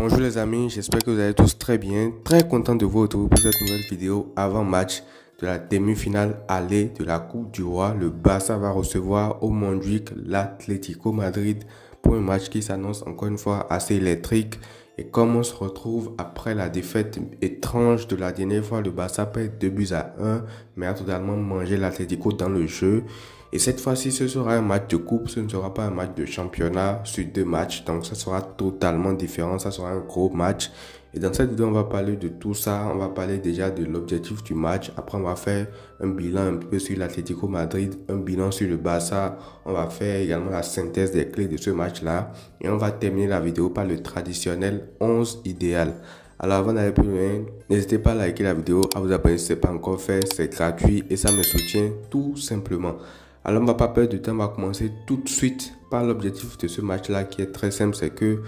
Bonjour les amis, j'espère que vous allez tous très bien. Très content de vous retrouver pour cette nouvelle vidéo avant match de la demi-finale aller de la Coupe du Roi. Le Barça va recevoir au Montjuic l'Atlético Madrid pour un match qui s'annonce encore une fois assez électrique. Et comme on se retrouve après la défaite étrange de la dernière fois, le Barça perd 2-1, mais a totalement mangé l'Atlético dans le jeu. Et cette fois-ci, ce sera un match de coupe, ce ne sera pas un match de championnat sur 2 matchs. Donc ça sera totalement différent, ça sera un gros match. Et dans cette vidéo, on va parler de tout ça. On va parler déjà de l'objectif du match. Après, on va faire un bilan un peu sur l'Atlético Madrid, un bilan sur le Barça. On va faire également la synthèse des clés de ce match-là. Et on va terminer la vidéo par le traditionnel 11 idéal. Alors avant d'aller plus loin, n'hésitez pas à liker la vidéo, à vous abonner si ce n'est pas encore fait. C'est gratuit et ça me soutient tout simplement. Alors on ne va pas perdre de temps, on va commencer tout de suite par l'objectif de ce match-là qui est très simple, c'est que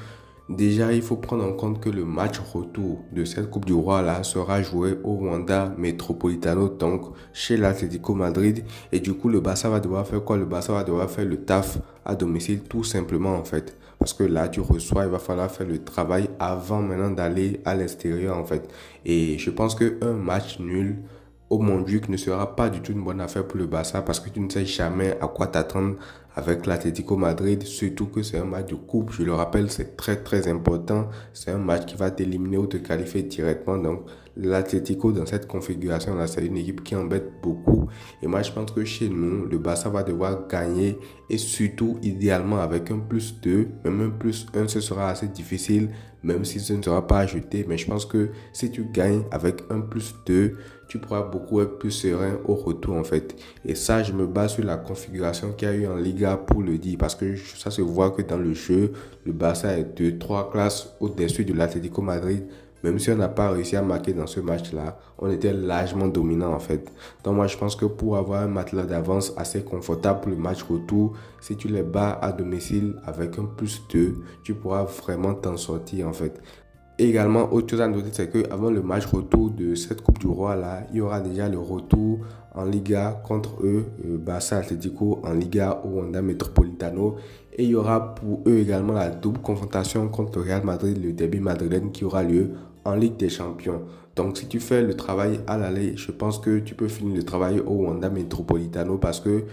déjà il faut prendre en compte que le match retour de cette Coupe du Roi là sera joué au Wanda Metropolitano, donc chez l'Atlético Madrid, et du coup le Barça va devoir faire quoi? Le Barça va devoir faire le taf à domicile tout simplement en fait, parce que là tu reçois, il va falloir faire le travail avant maintenant d'aller à l'extérieur en fait, et je pense qu'un match nul au Montjuic ne sera pas du tout une bonne affaire pour le Barça, parce que tu ne sais jamais à quoi t'attendre avec l'Atlético Madrid, surtout que c'est un match de coupe. Je le rappelle, c'est très important. C'est un match qui va t'éliminer ou te qualifier directement. Donc l'Atlético dans cette configuration là, c'est une équipe qui embête beaucoup. Et moi je pense que chez nous, le Barça va devoir gagner, et surtout idéalement avec un +2, même un +1 ce sera assez difficile, même si ce ne sera pas ajouté. Mais je pense que si tu gagnes avec un +2, tu pourras beaucoup être plus serein au retour en fait. Et ça, je me base sur la configuration qu'il y a eu en Liga pour le dire, parce que ça se voit que dans le jeu, le Barça est 2-3 classes au-dessus de l'Atlético Madrid. Même si on n'a pas réussi à marquer dans ce match-là, on était largement dominant en fait. Donc moi, je pense que pour avoir un matelas d'avance assez confortable pour le match retour, si tu les bats à domicile avec un +2, tu pourras vraiment t'en sortir en fait. Et également, autre chose à noter, c'est qu'avant le match retour de cette Coupe du Roi là, il y aura déjà le retour en Liga contre eux, Barça Atlético en Liga au Wanda Metropolitano. Et il y aura pour eux également la double confrontation contre le Real Madrid, le derby madrilène qui aura lieu en Ligue des Champions. Donc si tu fais le travail à l'aller, je pense que tu peux finir le travail au Wanda Metropolitano, parce que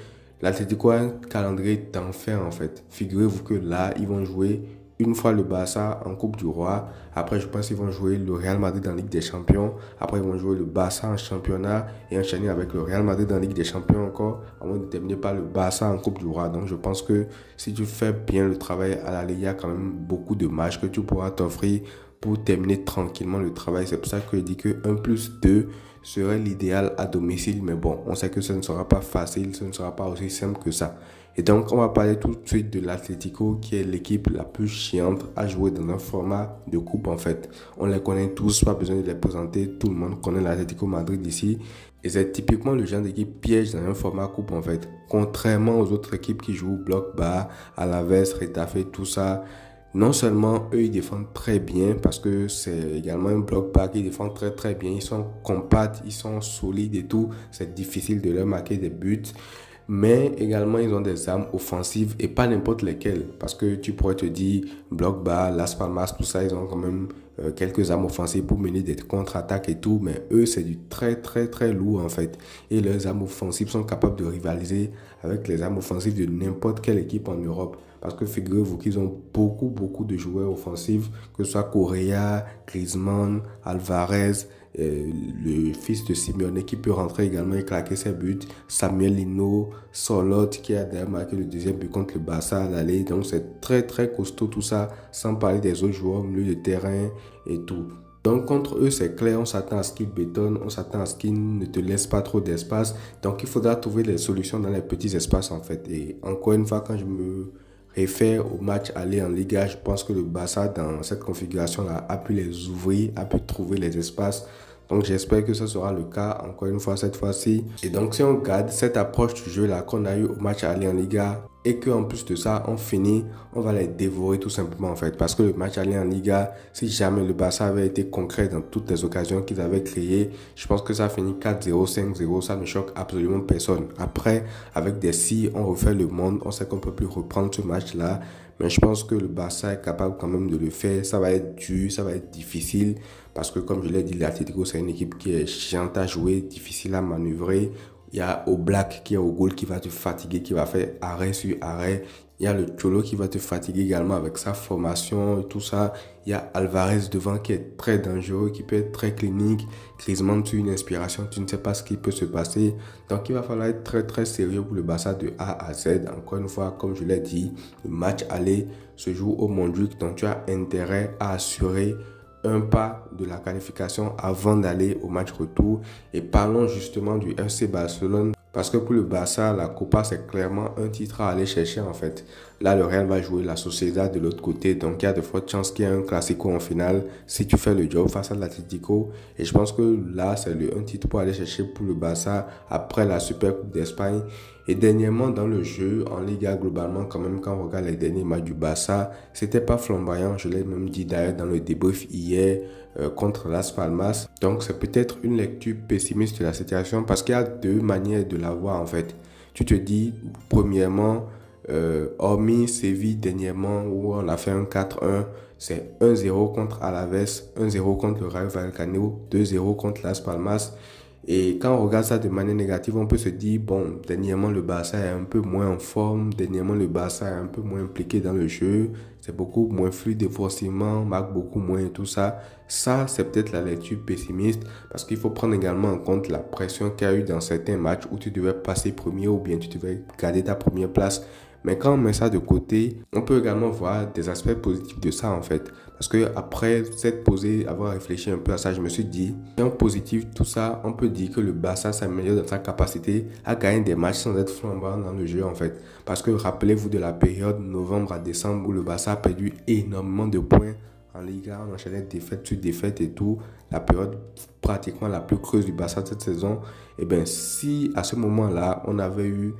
l'Atlético a un calendrier d'enfer en fait. Figurez-vous que là, ils vont jouer une fois le Barça en Coupe du Roi. Après, je pense qu'ils vont jouer le Real Madrid en Ligue des Champions. Après, ils vont jouer le Barça en championnat et enchaîner avec le Real Madrid en Ligue des Champions encore, avant de terminer par le Barça en Coupe du Roi. Donc, je pense que si tu fais bien le travail à la Ligue, il y a quand même beaucoup de matchs que tu pourras t'offrir pour terminer tranquillement le travail. C'est pour ça que je dis que 1+2 serait l'idéal à domicile. Mais bon, on sait que ce ne sera pas facile, ce ne sera pas aussi simple que ça. Et donc, on va parler tout de suite de l'Atlético, qui est l'équipe la plus chiante à jouer dans un format de coupe en fait. On les connaît tous, pas besoin de les présenter, tout le monde connaît l'Atlético Madrid ici. Et c'est typiquement le genre d'équipe piège dans un format coupe en fait. Contrairement aux autres équipes qui jouent bloc bas, Alaves, Retafe, tout ça. Non seulement eux ils défendent très bien, parce que c'est également un bloc bas qui défend très bien. Ils sont compacts, ils sont solides et tout. C'est difficile de leur marquer des buts. Mais également, ils ont des armes offensives, et pas n'importe lesquelles. Parce que tu pourrais te dire, bloc bas, Las Palmas, tout ça, ils ont quand même quelques armes offensives pour mener des contre-attaques et tout. Mais eux, c'est du très lourd en fait. Et leurs armes offensives sont capables de rivaliser avec les armes offensives de n'importe quelle équipe en Europe. Parce que figurez-vous qu'ils ont beaucoup de joueurs offensifs, que ce soit Correa, Griezmann, Alvarez, le fils de Simeone qui peut rentrer également et claquer ses buts, Samuel Lino, Solot qui a d'ailleurs marqué le deuxième but contre le Barça à l'aller. Donc c'est très costaud tout ça, sans parler des autres joueurs au milieu de terrain et tout. Donc contre eux c'est clair, on s'attend à ce qu'ils bétonnent, on s'attend à ce qu'ils ne te laissent pas trop d'espace. Donc il faudra trouver des solutions dans les petits espaces en fait. Et encore une fois, quand je me réfère au match aller en Liga, je pense que le Barça dans cette configuration-là a pu les ouvrir, a pu trouver les espaces. Donc j'espère que ce sera le cas encore une fois cette fois-ci. Et donc si on regarde cette approche du jeu là qu'on a eu au match aller en Liga, et qu'en plus de ça, on finit, on va les dévorer tout simplement en fait. Parce que le match aller en Liga, si jamais le Barça avait été concret dans toutes les occasions qu'ils avaient créées, je pense que ça finit 4-0, 5-0, ça ne choque absolument personne. Après, avec des si, on refait le monde, on sait qu'on ne peut plus reprendre ce match-là. Mais je pense que le Barça est capable quand même de le faire. Ça va être dur, ça va être difficile. Parce que comme je l'ai dit, l'Atlético, c'est une équipe qui est chiante à jouer, difficile à manœuvrer. Il y a Oblak qui est au goal qui va te fatiguer, qui va faire arrêt sur arrêt. Il y a le Cholo qui va te fatiguer également avec sa formation et tout ça. Il y a Alvarez devant qui est très dangereux, qui peut être très clinique. Griezmann, tu as une inspiration, tu ne sais pas ce qui peut se passer. Donc il va falloir être très très sérieux pour le Barça de A à Z. Encore une fois, comme je l'ai dit, le match aller se joue au Montjuic. Donc tu as intérêt à assurer un pas de la qualification avant d'aller au match retour. Et parlons justement du FC Barcelone. Parce que pour le Barça, la Copa, c'est clairement un titre à aller chercher en fait. Là, le Real va jouer la Sociedad de l'autre côté. Donc, il y a de fortes chances qu'il y ait un classico en finale si tu fais le job face à l'Atlético. Et je pense que là, c'est un titre pour aller chercher pour le Barça après la Super Coupe d'Espagne. Et dernièrement, dans le jeu, en Liga, globalement, quand même, quand on regarde les derniers matchs du Barça, c'était pas flamboyant. Je l'ai même dit d'ailleurs dans le débrief hier contre Las Palmas. Donc, c'est peut-être une lecture pessimiste de la situation parce qu'il y a deux manières de la voir en fait. Tu te dis, premièrement, hormis Séville dernièrement où on a fait un 4-1, c'est 1-0 contre Alaves, 1-0 contre le Rayo Vallecano, 2-0 contre Las Palmas. Et quand on regarde ça de manière négative, on peut se dire, bon, dernièrement le Barça est un peu moins en forme, dernièrement le Barça est un peu moins impliqué dans le jeu, c'est beaucoup moins fluide défensivement, marque beaucoup moins et tout ça. Ça, c'est peut-être la lecture pessimiste parce qu'il faut prendre également en compte la pression qu'il y a eu dans certains matchs où tu devais passer premier ou bien tu devais garder ta première place. Mais quand on met ça de côté, on peut également voir des aspects positifs de ça en fait. Parce que après s'être posé, avoir réfléchi un peu à ça, je me suis dit, en positif, tout ça, on peut dire que le Barça s'améliore dans sa capacité à gagner des matchs sans être flambant dans le jeu en fait. Parce que rappelez-vous de la période novembre à décembre où le Barça a perdu énormément de points en Liga, on enchaînait défaite sur défaite et tout. La période pratiquement la plus creuse du Barça de cette saison. Et bien, si à ce moment-là, on avait eu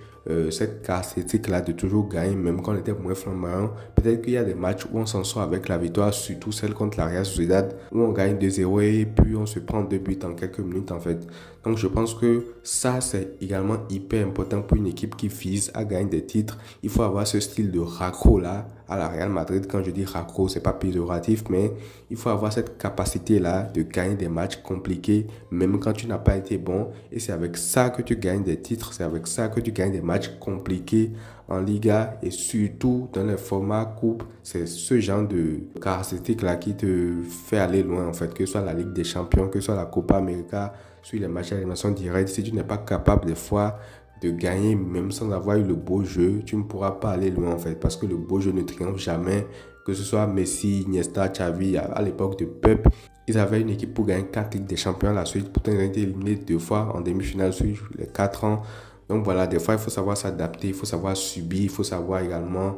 cette caractéristique-là de toujours gagner, même quand on était moins flamboyant, peut-être qu'il y a des matchs où on s'en sort avec la victoire, surtout celle contre la Real Sociedad, où on gagne 2-0 et puis on se prend 2 buts en quelques minutes en fait. Donc, je pense que ça, c'est également hyper important pour une équipe qui vise à gagner des titres. Il faut avoir ce style de raccro-là à la Real Madrid. Quand je dis raccro, c'est pas péjoratif, mais il faut avoir cette capacité-là de gagner des matchs compliqués, même quand tu n'as pas été bon. Et c'est avec ça que tu gagnes des titres, c'est avec ça que tu gagnes des matchs compliqués en Liga et surtout dans les formats coupe. C'est ce genre de caractéristique-là qui te fait aller loin, en fait, que ce soit la Ligue des Champions, que ce soit la Copa América, sur les matchs à élimination directe. Si tu n'es pas capable des fois de gagner, même sans avoir eu le beau jeu, tu ne pourras pas aller loin en fait, parce que le beau jeu ne triomphe jamais. Que ce soit Messi, Iniesta, Xavi, à l'époque de Pep, ils avaient une équipe pour gagner 4 Ligues des Champions à la suite. Pourtant, ils ont été éliminés 2 fois en demi-finale sur les 4 ans. Donc voilà, des fois, il faut savoir s'adapter, il faut savoir subir, il faut savoir également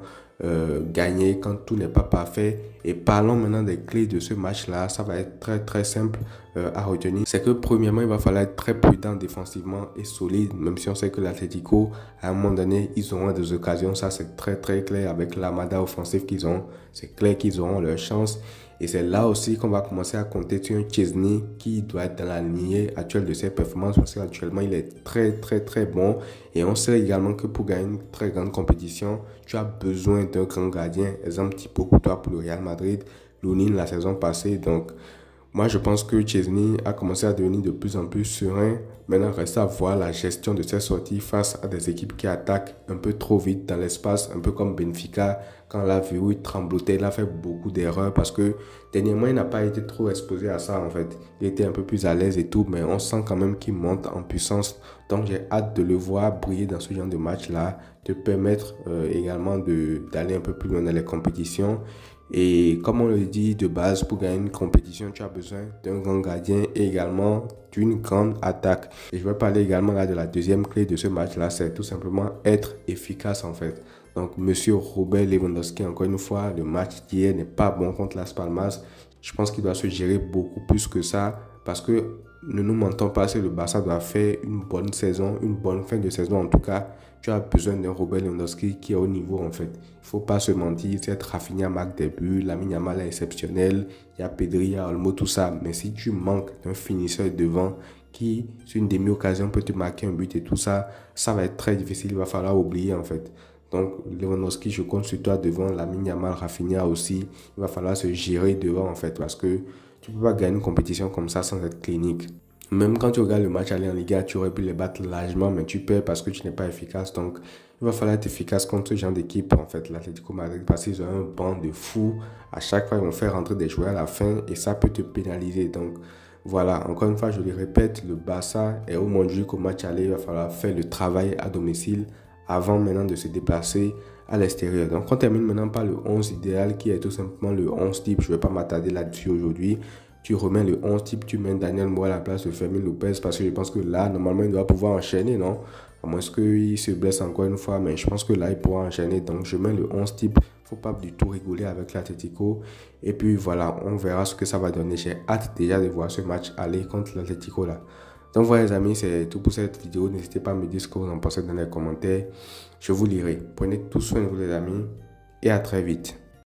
gagner quand tout n'est pas parfait. Et parlons maintenant des clés de ce match-là. Ça va être très très simple à retenir. C'est que premièrement, il va falloir être très prudent défensivement et solide, même si on sait que l'Atlético, à un moment donné, ils auront des occasions. Ça, c'est très très clair avec l'armada offensive qu'ils ont. C'est clair qu'ils auront leur chance. Et c'est là aussi qu'on va commencer à compter sur un Chesney qui doit être dans la lignée actuelle de ses performances parce qu'actuellement il est très très très bon. Et on sait également que pour gagner une très grande compétition, tu as besoin d'un grand gardien. Exemple Thibaut Courtois pour le Real Madrid, Lunin la saison passée. Donc moi je pense que Chesney a commencé à devenir de plus en plus serein. Maintenant reste à voir la gestion de ses sorties face à des équipes qui attaquent un peu trop vite dans l'espace, un peu comme Benfica. Quand on l'a vu, il tremblotait, il a fait beaucoup d'erreurs parce que dernièrement, il n'a pas été trop exposé à ça en fait. Il était un peu plus à l'aise et tout, mais on sent quand même qu'il monte en puissance. Donc j'ai hâte de le voir briller dans ce genre de match-là, de permettre également d'aller un peu plus loin dans les compétitions. Et comme on le dit de base, pour gagner une compétition, tu as besoin d'un grand gardien et également d'une grande attaque. Et je vais parler également là de la deuxième clé de ce match-là, c'est tout simplement être efficace en fait. Donc, monsieur Robert Lewandowski, encore une fois, le match d'hier n'est pas bon contre Las Palmas. Je pense qu'il doit se gérer beaucoup plus que ça parce que ne nous mentons pas, si le Barça doit faire une bonne saison, une bonne fin de saison en tout cas, tu as besoin d'un Robert Lewandowski qui est au niveau en fait. Il ne faut pas se mentir, cette Rafinha marque des buts, Lamine Yamal est exceptionnel, il y a Pedri, il y a Olmo, tout ça. Mais si tu manques d'un finisseur devant qui, sur une demi-occasion, peut te marquer un but et tout ça, ça va être très difficile, il va falloir oublier en fait. Donc Lewandowski, je compte sur toi devant, Lamine Yamal, Rafinha aussi, il va falloir se gérer devant en fait parce que tu ne peux pas gagner une compétition comme ça sans être clinique. Même quand tu regardes le match aller en Liga, tu aurais pu les battre largement, mais tu perds parce que tu n'es pas efficace. Donc, il va falloir être efficace contre ce genre d'équipe, en fait, l'Atlético Madrid, parce qu'ils ont un banc de fous. À chaque fois, ils vont faire rentrer des joueurs à la fin et ça peut te pénaliser. Donc, voilà, encore une fois, je le répète, le Barça est au Montjuic au match aller. Il va falloir faire le travail à domicile avant maintenant de se déplacer à l'extérieur. Donc, on termine maintenant par le 11 idéal qui est tout simplement le 11 type. Je ne vais pas m'attarder là-dessus aujourd'hui. Tu remets le 11 type, tu mets Daniel Moi à la place de Fermin Lopez parce que je pense que là, normalement, il doit pouvoir enchaîner, non? À moins qu'il se blesse encore une fois, mais je pense que là, il pourra enchaîner. Donc, je mets le 11 type. Il ne faut pas du tout rigoler avec l'Atlético. Et puis, voilà, on verra ce que ça va donner. J'ai hâte déjà de voir ce match aller contre l'Atlético là. Donc, voilà, les amis, c'est tout pour cette vidéo. N'hésitez pas à me dire ce que vous en pensez dans les commentaires. Je vous lirai. Prenez tout soin de vous, les amis, et à très vite.